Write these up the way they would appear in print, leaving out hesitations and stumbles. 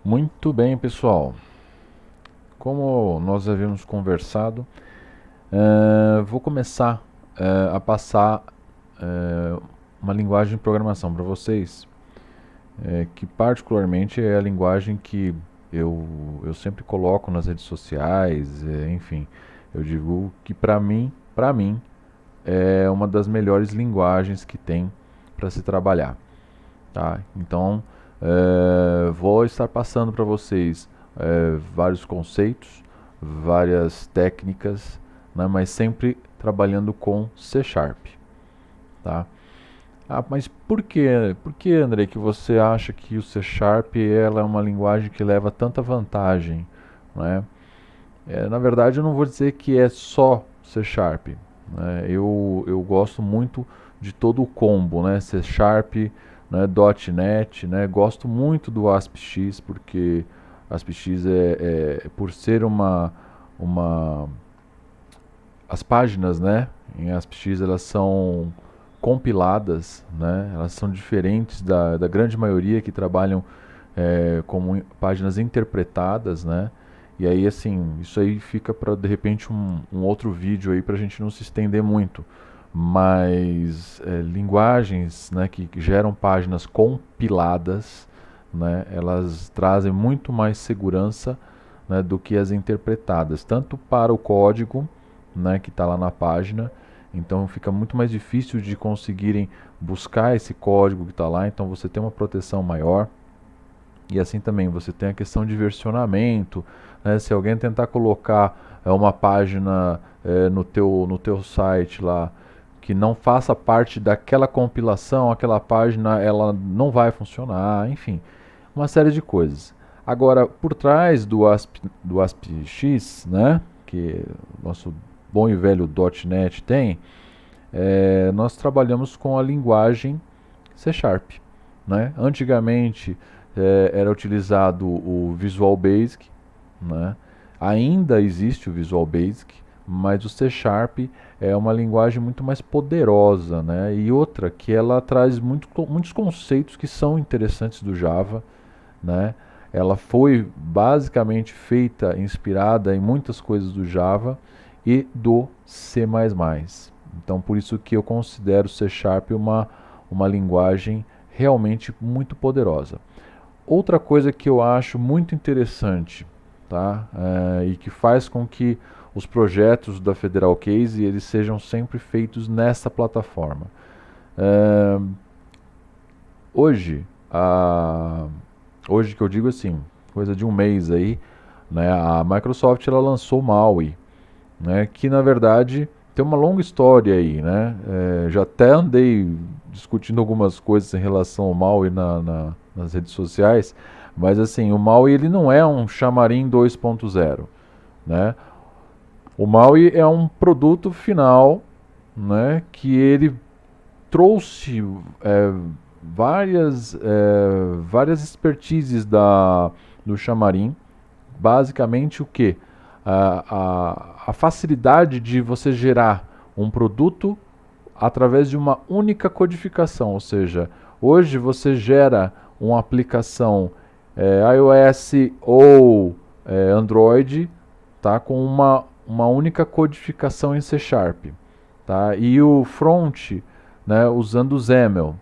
Muito bem, pessoal. Como nós havíamos conversado, vou começar a passar eh, uma linguagem de programação para vocês, que particularmente é a linguagem que eu sempre coloco nas redes sociais, enfim, eu digo que para mim é uma das melhores linguagens que tem para se trabalhar, tá? Então, vou estar passando para vocês vários conceitos, várias técnicas, né, mas sempre trabalhando com C Sharp, tá? Ah, mas por que, André, que você acha que o C Sharp ela é uma linguagem que leva tanta vantagem, né? Na verdade, eu não vou dizer que é só C Sharp, né? Eu gosto muito de todo o combo, né? C Sharp, né? .NET, né? Gosto muito do ASPX porque ASPX por ser uma as páginas, né? Em ASPX elas são compiladas, né? Elas são diferentes da grande maioria que trabalham como páginas interpretadas, né? E aí, assim, isso aí fica para de repente um outro vídeo aí para a gente não se estender muito. Mas linguagens, né, que geram páginas compiladas, né, elas trazem muito mais segurança, né, do que as interpretadas, tanto para o código, né, que está lá na página. Então fica muito mais difícil de conseguirem buscar esse código que está lá. Então você tem uma proteção maior. E assim também você tem a questão de versionamento, né? Se alguém tentar colocar uma página no teu site lá que não faça parte daquela compilação, aquela página ela não vai funcionar, enfim, uma série de coisas. Agora, por trás do ASPX, né, que nosso bom e velho .NET tem, nós trabalhamos com a linguagem C Sharp, né? Antigamente era utilizado o Visual Basic, né? Ainda existe o Visual Basic, mas o C Sharp é uma linguagem muito mais poderosa, né? E outra que ela traz muitos conceitos que são interessantes do Java, né? Ela foi basicamente feita, inspirada em muitas coisas do Java e do C++. Então, por isso que eu considero o C Sharp uma linguagem realmente muito poderosa. Outra coisa que eu acho muito interessante, tá? E que faz com que os projetos da Federal Case eles sejam sempre feitos nessa plataforma. É, hoje, hoje que eu digo assim, coisa de um mês aí, né, a Microsoft ela lançou o MAUI, né, que na verdade tem uma longa história aí, né? Já até andei discutindo algumas coisas em relação ao MAUI nas redes sociais, mas assim, o MAUI ele não é um Xamarin 2.0, né? O MAUI é um produto final, né, que ele trouxe várias expertises do Xamarin. Basicamente o que? A facilidade de você gerar um produto através de uma única codificação, ou seja, hoje você gera uma aplicação iOS ou Android, tá, com uma única codificação em C Sharp, tá, e o front, né, usando o XAML,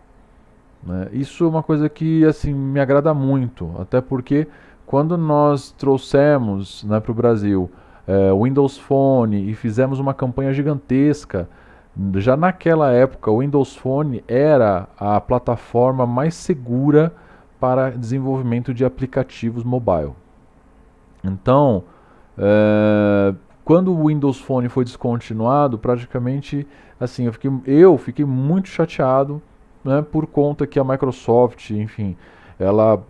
né. Isso é uma coisa que assim me agrada muito, até porque quando nós trouxemos, né, para o Brasil o Windows Phone e fizemos uma campanha gigantesca, já naquela época o Windows Phone era a plataforma mais segura para desenvolvimento de aplicativos mobile. Então, quando o Windows Phone foi descontinuado, praticamente assim, eu fiquei muito chateado, né, por conta que a Microsoft, enfim, ela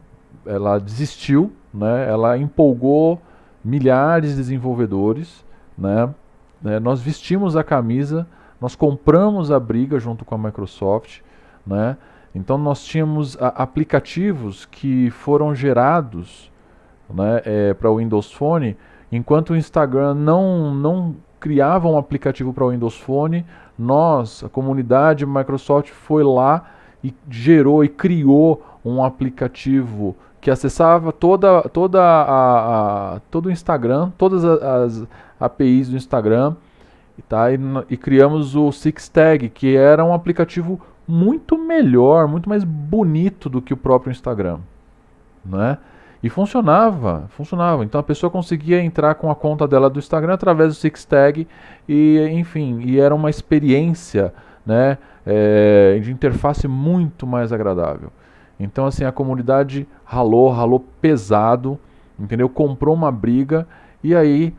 desistiu, né, ela empolgou milhares de desenvolvedores, né, nós vestimos a camisa, nós compramos a briga junto com a Microsoft, né, então nós tínhamos aplicativos que foram gerados, né, para o Windows Phone, enquanto o Instagram não criava um aplicativo para o Windows Phone, nós, a comunidade Microsoft, foi lá e gerou e criou um aplicativo que acessava todo o Instagram, todas as APIs do Instagram, tá? E criamos o SixTag, que era um aplicativo muito melhor, muito mais bonito do que o próprio Instagram, né? E funcionava. Então a pessoa conseguia entrar com a conta dela do Instagram através do SixTag e, enfim, era uma experiência, né, de interface muito mais agradável. Então, assim, a comunidade ralou pesado, entendeu? Comprou uma briga e aí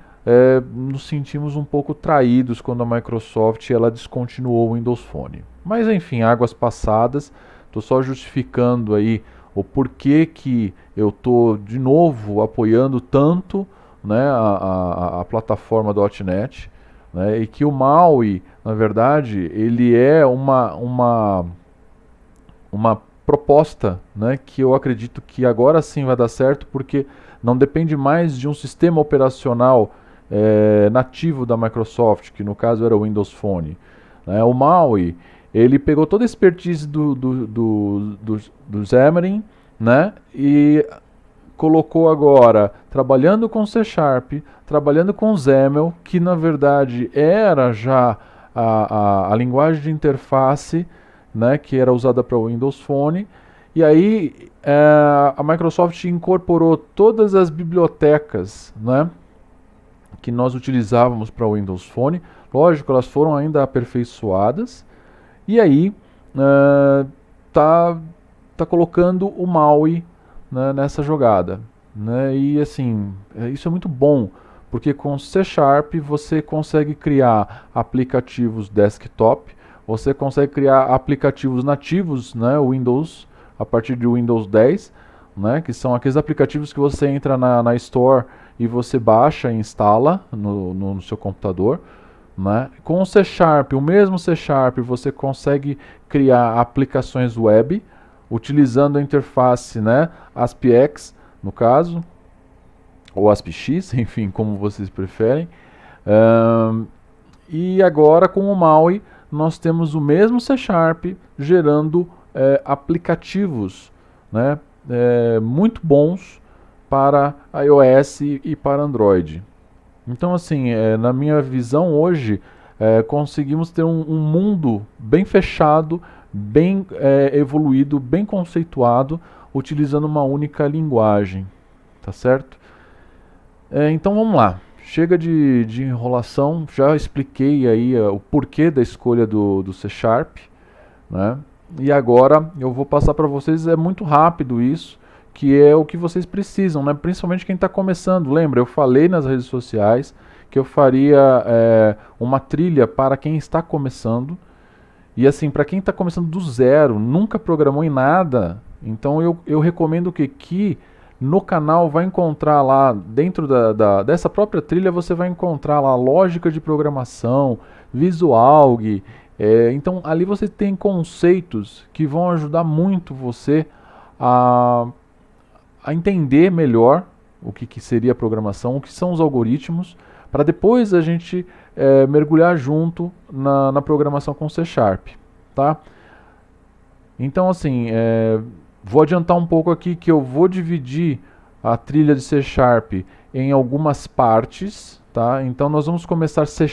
nos sentimos um pouco traídos quando a Microsoft ela descontinuou o Windows Phone. Mas, enfim, águas passadas. Estou só justificando aí o porquê que eu estou de novo apoiando tanto, né, a plataforma .NET, né, e que o MAUI, na verdade, ele é uma proposta, né, que eu acredito que agora sim vai dar certo, porque não depende mais de um sistema operacional nativo da Microsoft, que no caso era o Windows Phone. Né. O MAUI, ele pegou toda a expertise do Xamarin, né, e colocou agora, trabalhando com C#, trabalhando com XAML, que na verdade era já a linguagem de interface, né, que era usada para o Windows Phone, e aí a Microsoft incorporou todas as bibliotecas, né, que nós utilizávamos para o Windows Phone. Lógico, elas foram ainda aperfeiçoadas, e aí tá colocando o MAUI, né, nessa jogada, né? E assim, isso é muito bom, porque com C# você consegue criar aplicativos desktop, você consegue criar aplicativos nativos, né, Windows, a partir de Windows 10, né, que são aqueles aplicativos que você entra na Store e você baixa e instala no seu computador. Né? Com o C#, o mesmo C#, você consegue criar aplicações web utilizando a interface, né, ASPX, no caso, ou ASPX, enfim, como vocês preferem. E agora com o MAUI nós temos o mesmo C# gerando aplicativos, né, muito bons para iOS e para Android. Então, assim, na minha visão hoje, conseguimos ter um mundo bem fechado, bem evoluído, bem conceituado, utilizando uma única linguagem, tá certo? Então vamos lá, chega de enrolação, já expliquei aí o porquê da escolha do C#, né? E agora eu vou passar para vocês, é muito rápido isso, que é o que vocês precisam, né? Principalmente quem está começando. Lembra, eu falei nas redes sociais que eu faria uma trilha para quem está começando. E assim, para quem está começando do zero, nunca programou em nada, então eu recomendo que no canal vai encontrar lá, dentro dessa própria trilha, você vai encontrar lá lógica de programação, Visualg. Então ali você tem conceitos que vão ajudar muito você a entender melhor o que seria a programação, o que são os algoritmos, para depois a gente mergulhar junto na programação com C#, tá? Então, assim, vou adiantar um pouco aqui que eu vou dividir a trilha de C# em algumas partes, tá? Então, nós vamos começar C#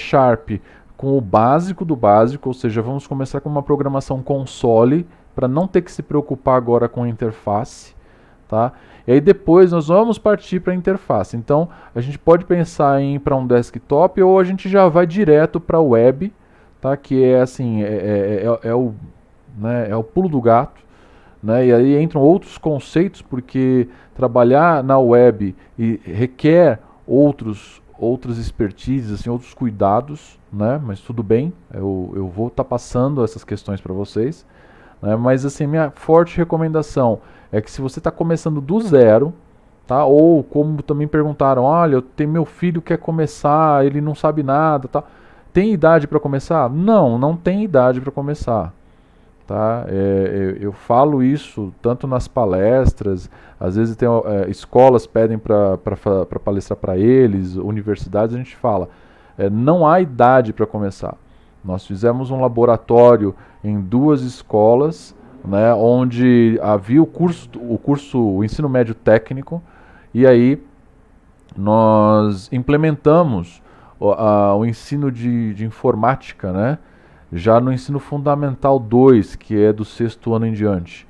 com o básico do básico, ou seja, vamos começar com uma programação console, para não ter que se preocupar agora com a interface, tá? E aí depois nós vamos partir para a interface. Então a gente pode pensar em ir para um desktop ou a gente já vai direto para a web, tá? Que é assim, é o pulo do gato, né? E aí entram outros conceitos, porque trabalhar na web requer outras expertises, assim, outros cuidados, né? Mas tudo bem, eu vou estar passando essas questões para vocês. Mas assim, minha forte recomendação é que se você está começando do zero, tá? Ou como também perguntaram, olha, eu tenho meu filho que quer começar, ele não sabe nada, tá? Tem idade para começar? Não tem idade para começar, tá? Eu falo isso tanto nas palestras, às vezes tem escolas pedem para palestrar para eles, universidades, a gente fala, não há idade para começar. Nós fizemos um laboratório em 2 escolas, né, onde havia o ensino médio técnico, e aí nós implementamos o ensino de informática, né, já no ensino fundamental 2, que é do sexto ano em diante.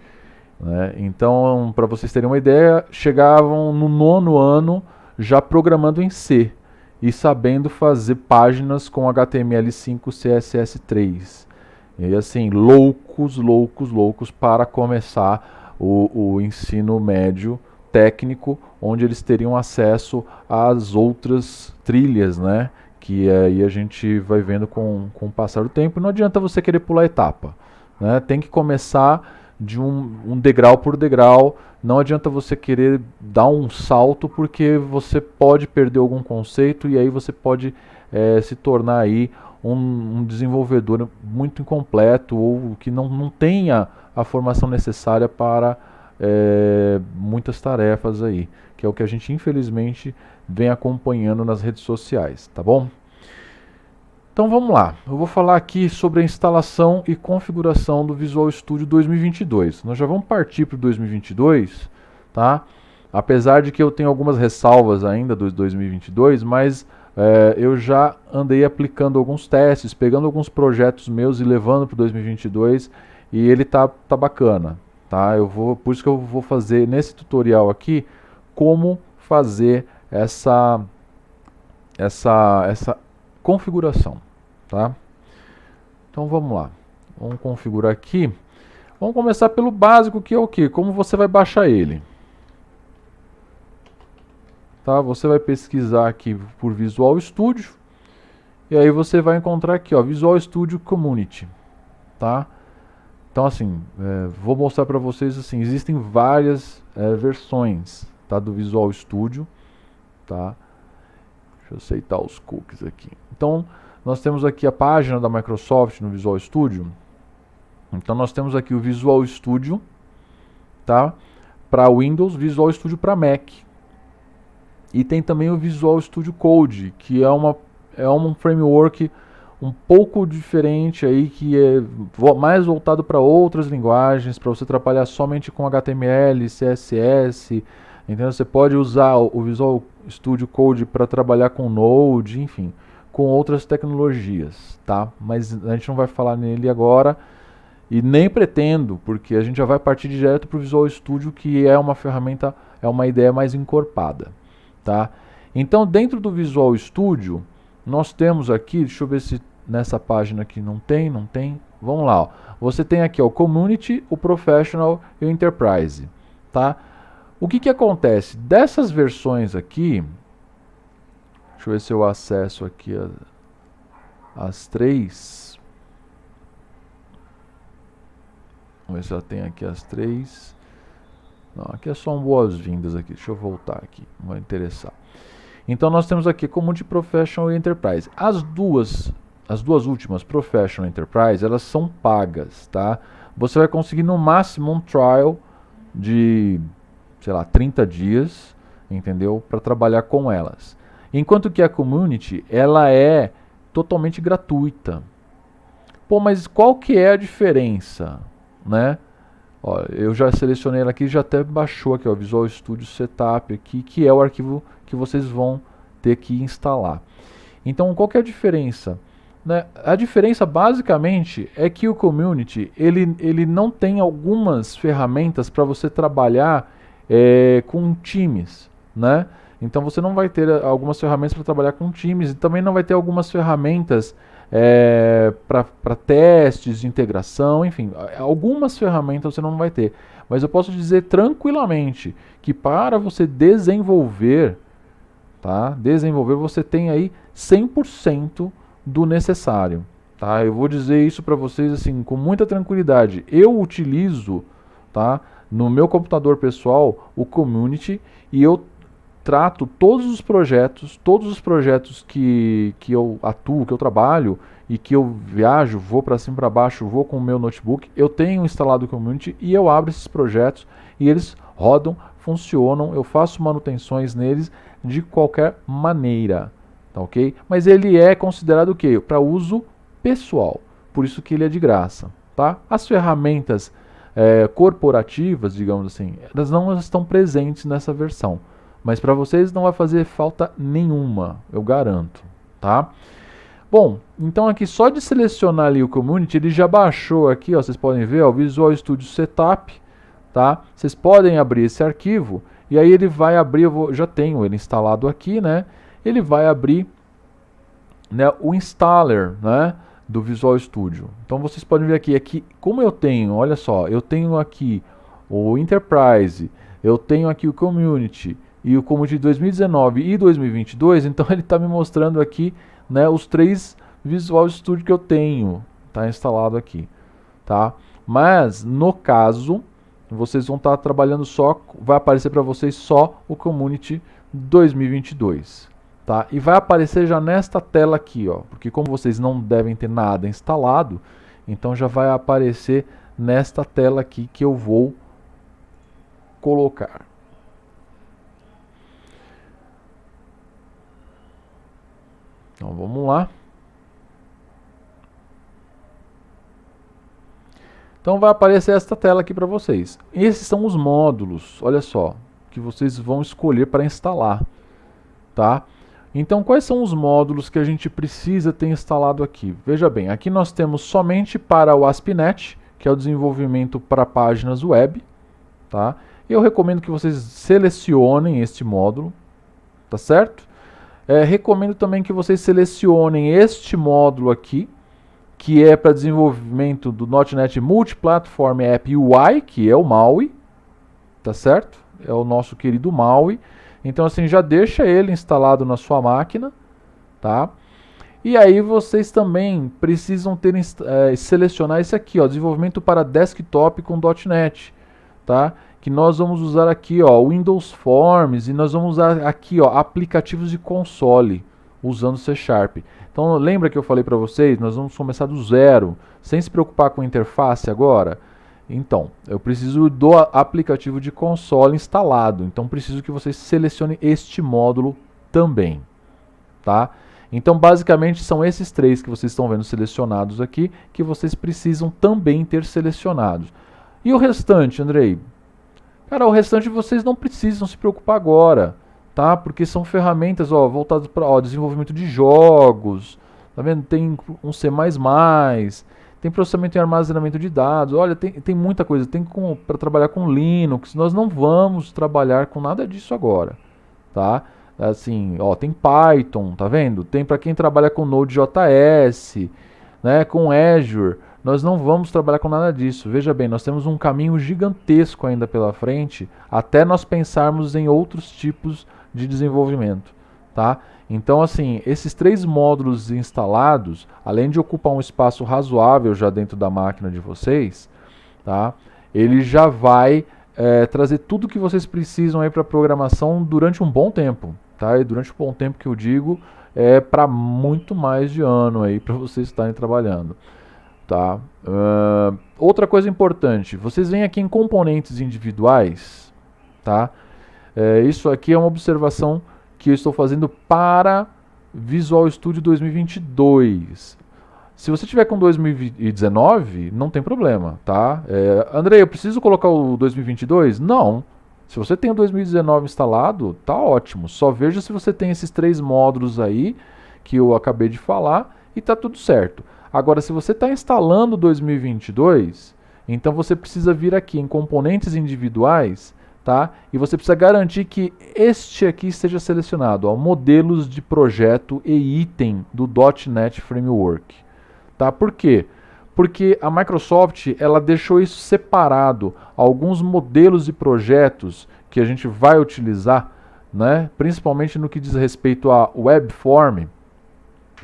Né? Então, para vocês terem uma ideia, chegavam no nono ano já programando em C e sabendo fazer páginas com HTML5, CSS3. E assim, loucos para começar o ensino médio técnico, onde eles teriam acesso às outras trilhas, né? Que aí a gente vai vendo com o passar do tempo. Não adianta você querer pular etapa, né? Tem que começar de um degrau por degrau. Não adianta você querer dar um salto, porque você pode perder algum conceito e aí você pode se tornar aí um desenvolvedor muito incompleto ou que não tenha a formação necessária para muitas tarefas aí, que é o que a gente infelizmente vem acompanhando nas redes sociais, tá bom? Então vamos lá, eu vou falar aqui sobre a instalação e configuração do Visual Studio 2022. Nós já vamos partir para o 2022, tá? Apesar de que eu tenho algumas ressalvas ainda do 2022, mas eu já andei aplicando alguns testes, pegando alguns projetos meus e levando para o 2022 e ele tá bacana, tá? Por isso que eu vou fazer nesse tutorial aqui como fazer essa configuração, tá? Então vamos lá, vamos configurar aqui. Vamos começar pelo básico, que é o que? Como você vai baixar ele? Tá? Você vai pesquisar aqui por Visual Studio e aí você vai encontrar aqui, ó, Visual Studio Community, tá? Então assim, vou mostrar para vocês assim, existem várias versões, tá, do Visual Studio, tá? Deixa eu aceitar os cookies aqui. Então, nós temos aqui a página da Microsoft no Visual Studio. Então, nós temos aqui o Visual Studio, tá? Para Windows, Visual Studio para Mac. E tem também o Visual Studio Code, que é um framework um pouco diferente aí, que é mais voltado para outras linguagens, para você trabalhar somente com HTML, CSS. Então você pode usar o Visual Studio Code para trabalhar com Node, enfim, com outras tecnologias, tá? Mas a gente não vai falar nele agora e nem pretendo, porque a gente já vai partir direto para o Visual Studio, que é uma ferramenta, é uma ideia mais encorpada, tá? Então dentro do Visual Studio nós temos aqui, deixa eu ver se nessa página aqui não tem, vamos lá, ó. Você tem aqui ó, o Community, o Professional e o Enterprise, tá? O que acontece? Dessas versões aqui, deixa eu ver se eu acesso aqui as três. Vamos ver se eu tenho aqui as três. Não, aqui é só um boas-vindas aqui. Deixa eu voltar aqui, não vai interessar. Então nós temos aqui Community, Professional e Enterprise. As duas últimas, Professional e Enterprise, elas são pagas, tá? Você vai conseguir no máximo um trial de, sei lá, 30 dias, entendeu? Para trabalhar com elas. Enquanto que a Community, ela é totalmente gratuita. Pô, mas qual que é a diferença, né? Ó, eu já selecionei ela aqui, já até baixou aqui, ó, Visual Studio Setup aqui, que é o arquivo que vocês vão ter que instalar. Então, qual que é a diferença? Né? A diferença basicamente é que o Community ele não tem algumas ferramentas para você trabalhar com times, né? Então você não vai ter algumas ferramentas para trabalhar com times e também não vai ter algumas ferramentas para testes de integração, enfim, algumas ferramentas você não vai ter. Mas eu posso dizer tranquilamente que para você desenvolver, tá? Desenvolver você tem aí 100% do necessário, tá? Eu vou dizer isso para vocês assim com muita tranquilidade. Eu utilizo, tá, no meu computador pessoal o Community e eu trato todos os projetos que eu atuo, que eu trabalho e que eu viajo, vou para cima e para baixo, vou com o meu notebook, eu tenho instalado o Community e eu abro esses projetos e eles rodam, funcionam, eu faço manutenções neles de qualquer maneira, tá ok? Mas ele é considerado o quê? Para uso pessoal, por isso que ele é de graça, tá? As ferramentas corporativas, digamos assim, elas não estão presentes nessa versão. Mas para vocês não vai fazer falta nenhuma, eu garanto, tá? Bom, então aqui só de selecionar ali o Community, ele já baixou aqui, ó, vocês podem ver, ó, o Visual Studio Setup, tá? Vocês podem abrir esse arquivo e aí ele vai abrir, já tenho ele instalado aqui, né? Ele vai abrir, né, o installer, né, do Visual Studio. Então vocês podem ver aqui, como eu tenho, olha só, eu tenho aqui o Enterprise, eu tenho aqui o Community e o Community 2019 e 2022, então ele está me mostrando aqui, né, os 3 Visual Studio que eu tenho, tá instalado aqui, tá? Mas no caso, vocês vão estar trabalhando só, vai aparecer para vocês só o Community 2022, tá? E vai aparecer já nesta tela aqui, ó, porque como vocês não devem ter nada instalado, então já vai aparecer nesta tela aqui que eu vou colocar. Então vamos lá. Então vai aparecer esta tela aqui para vocês. Esses são os módulos, olha só, que vocês vão escolher para instalar, tá? Então quais são os módulos que a gente precisa ter instalado aqui? Veja bem, aqui nós temos somente para o ASP.NET, que é o desenvolvimento para páginas web, tá? Eu recomendo que vocês selecionem este módulo, tá certo? Recomendo também que vocês selecionem este módulo aqui, que é para desenvolvimento do .NET Multiplatform App UI, que é o MAUI, tá certo? É o nosso querido MAUI. Então assim, já deixa ele instalado na sua máquina, tá? E aí vocês também precisam selecionar esse aqui, ó, desenvolvimento para desktop com .NET, tá? Que nós vamos usar aqui, ó, Windows Forms, e nós vamos usar aqui, ó, aplicativos de console, usando C#. Então lembra que eu falei para vocês, nós vamos começar do zero, sem se preocupar com interface agora? Então, eu preciso do aplicativo de console instalado, então preciso que vocês selecionem este módulo também, tá? Então basicamente são esses 3 que vocês estão vendo selecionados aqui, que vocês precisam também ter selecionados. E o restante, Andrei? Cara, o restante vocês não precisam se preocupar agora, tá? Porque são ferramentas, ó, voltadas para desenvolvimento de jogos, tá vendo? Tem um C++, tem processamento e armazenamento de dados, olha, tem muita coisa, tem para trabalhar com Linux, nós não vamos trabalhar com nada disso agora, tá? Assim, ó, tem Python, tá vendo? Tem para quem trabalha com Node.js, né, com Azure. Nós não vamos trabalhar com nada disso. Veja bem, nós temos um caminho gigantesco ainda pela frente, até nós pensarmos em outros tipos de desenvolvimento, tá? Então, assim, esses 3 módulos instalados, além de ocupar um espaço razoável já dentro da máquina de vocês, tá? Ele já vai trazer tudo que vocês precisam aí para programação durante um bom tempo, tá? E durante um bom tempo que eu digo, é para muito mais de ano aí para vocês estarem trabalhando. Tá? Outra coisa importante, vocês vêm aqui em componentes individuais, tá? Isso aqui é uma observação que eu estou fazendo para Visual Studio 2022. Se você tiver com 2019, não tem problema, tá? Andrei, eu preciso colocar o 2022? Não. Se você tem o 2019 instalado, tá ótimo. Só veja se você tem esses 3 módulos aí que eu acabei de falar e tá tudo certo. Agora, se você está instalando 2022, então você precisa vir aqui em componentes individuais, tá? E você precisa garantir que este aqui esteja selecionado, ó, modelos de projeto e item do .NET Framework, tá? Por quê? Porque a Microsoft ela deixou isso separado, alguns modelos de projetos que a gente vai utilizar, né? Principalmente no que diz respeito a WebForm.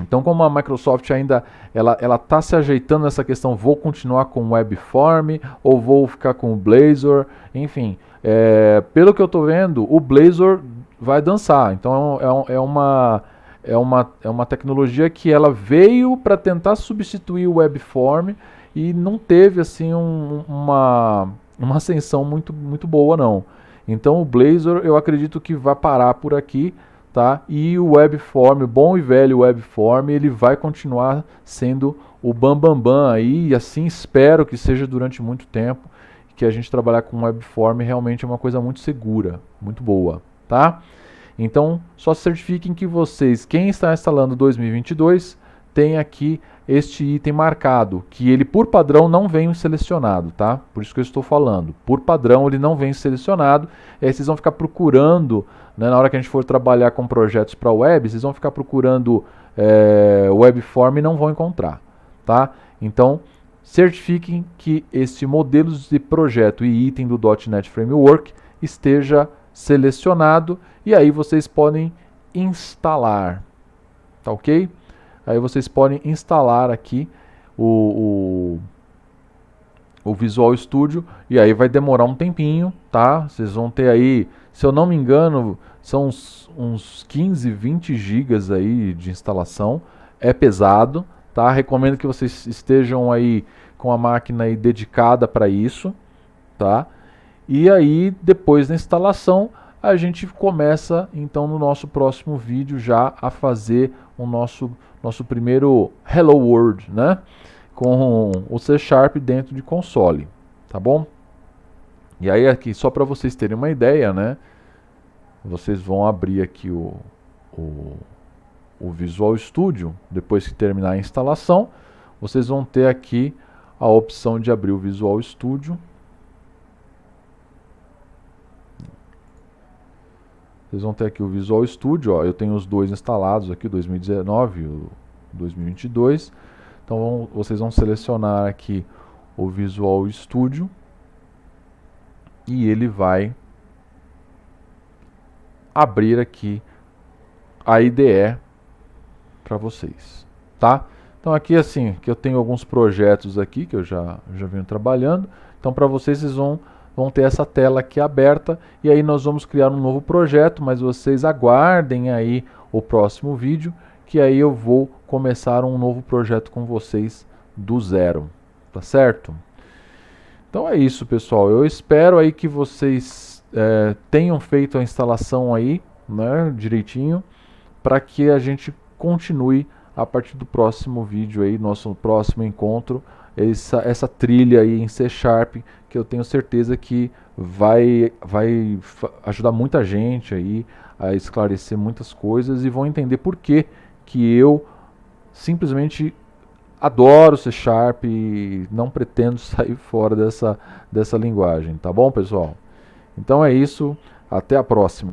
Então, como a Microsoft ainda ela está se ajeitando nessa questão, vou continuar com o WebForm ou vou ficar com o Blazor, enfim, pelo que eu estou vendo, o Blazor vai dançar. Então, é uma tecnologia que ela veio para tentar substituir o WebForm e não teve assim uma ascensão muito boa não. Então, o Blazor eu acredito que vai parar por aqui. Tá? E o WebForm, o bom e velho WebForm, ele vai continuar sendo o bambambam aí, e assim espero que seja durante muito tempo. que a gente trabalhar com WebForm realmente é uma coisa muito segura, muito boa, tá? Então, só certifiquem que vocês, quem está instalando 2022, tem aqui este item marcado, que ele por padrão não vem selecionado, tá? Por isso que eu estou falando. Por padrão ele não vem selecionado, e aí vocês vão ficar procurando, né, na hora que a gente for trabalhar com projetos para web, vocês vão ficar procurando WebForm e não vão encontrar, tá? Então, certifiquem que este modelo de projeto e item do .NET Framework esteja selecionado e aí vocês podem instalar, tá ok? Aí vocês podem instalar aqui o Visual Studio e aí vai demorar um tempinho, tá? Vocês vão ter aí, se eu não me engano, são uns 15, 20 gigas aí de instalação, é pesado, tá? Recomendo que vocês estejam aí com a máquina aí dedicada para isso, tá? E aí, depois da instalação, a gente começa, então, no nosso próximo vídeo já a fazer o nosso primeiro Hello World, né? Com o C# dentro de console, tá bom? E aí aqui, só para vocês terem uma ideia, né? Vocês vão abrir aqui o Visual Studio, depois que terminar a instalação, vocês vão ter aqui a opção de abrir o Visual Studio. Vocês vão ter aqui o Visual Studio, ó, eu tenho os dois instalados aqui, o 2019 e o 2022. Então vocês vão selecionar aqui o Visual Studio e ele vai abrir aqui a IDE para vocês, tá? Então aqui assim, que eu tenho alguns projetos aqui que eu já venho trabalhando. Então para vocês vão ter essa tela aqui aberta e aí nós vamos criar um novo projeto, mas vocês aguardem aí o próximo vídeo, que aí eu vou começar um novo projeto com vocês do zero, tá certo? Então é isso, pessoal. Eu espero aí que vocês tenham feito a instalação aí, né, direitinho, para que a gente continue a partir do próximo vídeo aí, nosso próximo encontro, essa trilha aí em C#, que eu tenho certeza que vai ajudar muita gente aí a esclarecer muitas coisas e vão entender por que eu simplesmente adoro C# e não pretendo sair fora dessa linguagem, tá bom, pessoal? Então é isso, até a próxima.